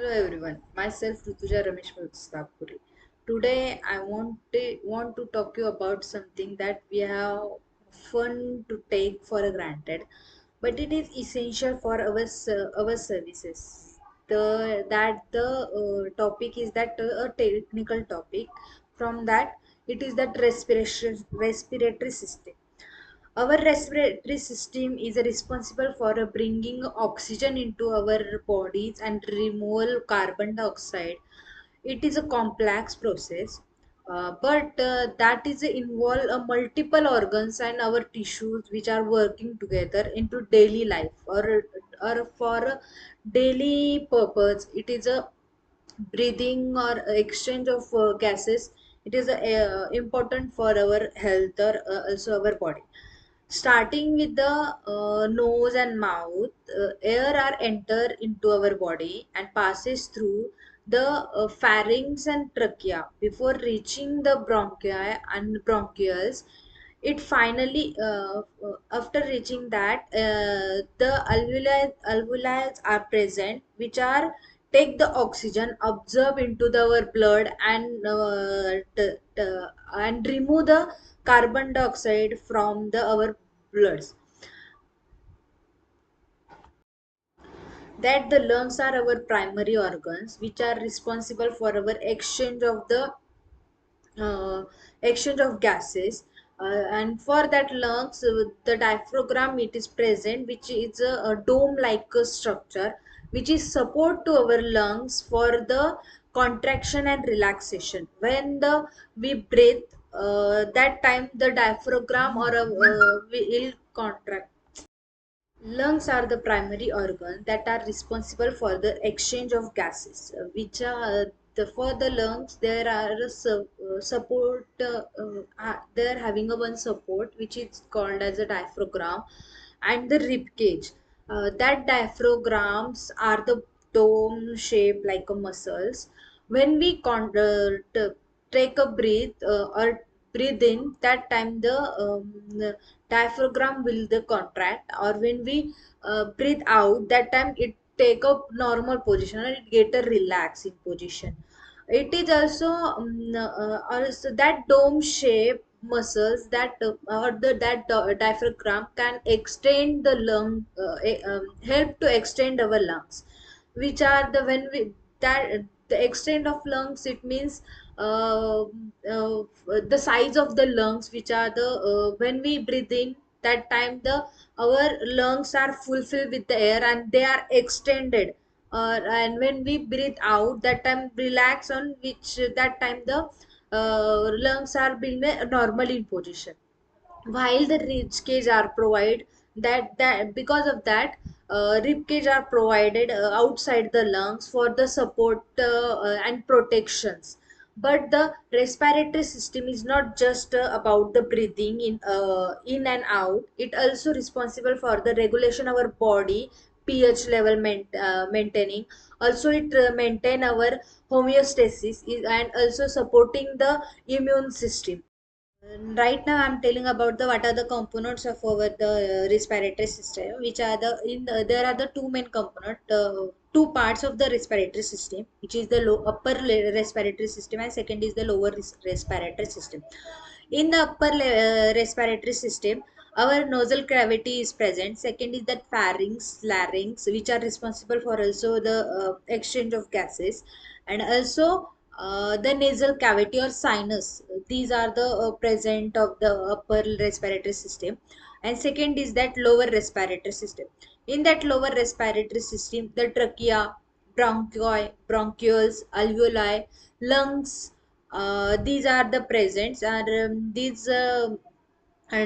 Hello everyone, myself Rutuja Ramesh Prastapuri. Today I want to talk you about something that we have fun to take for granted, but it is essential for our services. The topic is that a technical topic. From that, it is that respiratory system. Our respiratory system is responsible for bringing oxygen into our bodies and remove carbon dioxide. It is a complex process, but that is involve multiple organs and our tissues which are working together into daily life or for a daily purpose. It is a breathing or exchange of gases. It is important for our health or also our body. Starting with the nose and mouth, air are enter into our body and passes through the pharynx and trachea before reaching the bronchi and bronchioles. It finally, after reaching that, the alveoli are present, which are take the oxygen absorb into our blood and and remove the carbon dioxide from the our bloods. That the lungs are our primary organs which are responsible for our uh, exchange of gases, and for that lungs, the diaphragm it is present, which is a dome like structure which is support to our lungs for the contraction and relaxation. When the we breathe, that time the diaphragm or will contract. Lungs are the primary organ that are responsible for the exchange of gases, which are for the lungs. There are support. They are having a one support which is called as a diaphragm, and the rib cage. That diaphragms are the dome shape like a muscles. When we take a breath or breathe in, that time the diaphragm will the contract, or when we breathe out, that time it take a normal position or it get a relaxing position. It is also that dome shape muscles that or the diaphragm can extend the help to extend our lungs, which are the when we that the extent of lungs, it means uh, the size of the lungs, which are the when we breathe in, that time the our lungs are fulfilled with the air and they are extended, and when we breathe out, that time relax, on which that time the lungs are being normal in position, while the rib cage are provided. That because of that, rib cage are provided outside the lungs for the support and protections. But the respiratory system is not just about the breathing in and out. It also responsible for the regulation of our body pH level maintaining. Also it maintain our homeostasis and also supporting the immune system. Right now, I'm telling about the what are the components of our the respiratory system, which are there are the two main component, two parts of the respiratory system, which is the respiratory system, and second is the lower respiratory system. In the respiratory system, our nasal cavity is present. Second is that pharynx, larynx, which are responsible for also the exchange of gases, and also the nasal cavity or sinus. These are the present of the upper respiratory system. And second is that lower respiratory system. In that lower respiratory system, the trachea, bronchioles, alveoli, lungs, these are the presents, and these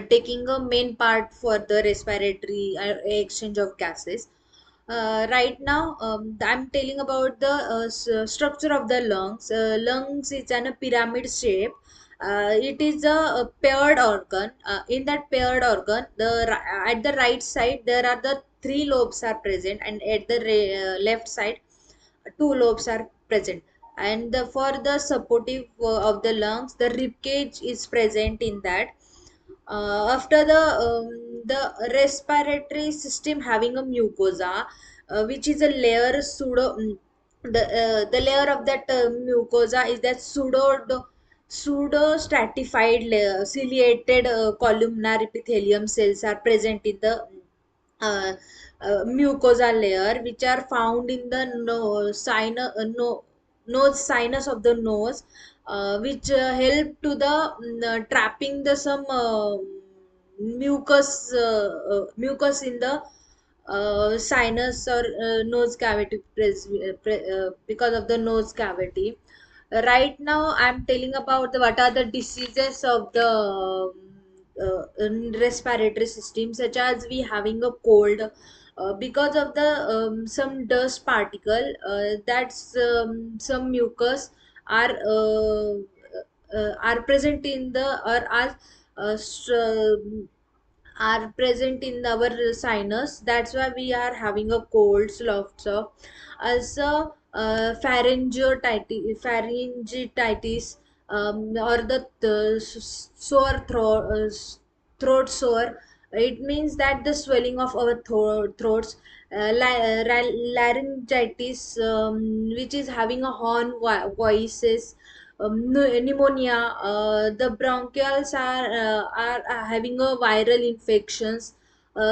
taking a main part for the respiratory exchange of gases. Right now, I'm telling about the structure of the lungs. Lungs is in a pyramid shape. It is a paired organ. In that paired organ, at the right side there are the three lobes are present, and at the left side two lobes are present. And for the supportive of the lungs, the rib cage is present in that. After the respiratory system having a mucosa, which is a layer pseudo. The layer of that mucosa is that pseudo stratified layer, ciliated columnar epithelium cells are present in the uh, mucosa layer, which are found in the nose sinus of the nose, which help to the trapping the some mucus in the sinus or nose cavity because of the nose cavity. Right now, I'm telling about what are the diseases of the respiratory system, such as we having a cold because of the some dust particle that's some mucus are are present in the or are uh, str- are present in our sinus. That's why we are having a cold, lots of also pharyngitis, or the sore throat, throat sore. It means that the swelling of our throats, laryngitis, which is having a horn voices, pneumonia. The bronchioles are having a viral infections,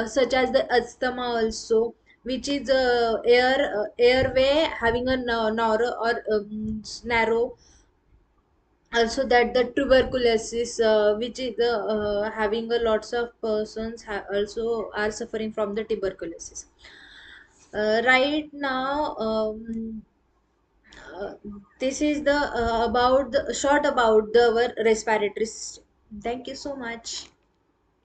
such as the asthma also, which is airway having a narrow or narrow. Also that the tuberculosis, which is having a lots of persons also are suffering from the tuberculosis. Right now, uh, this is the about the short about the our respiratory system. Thank you so much.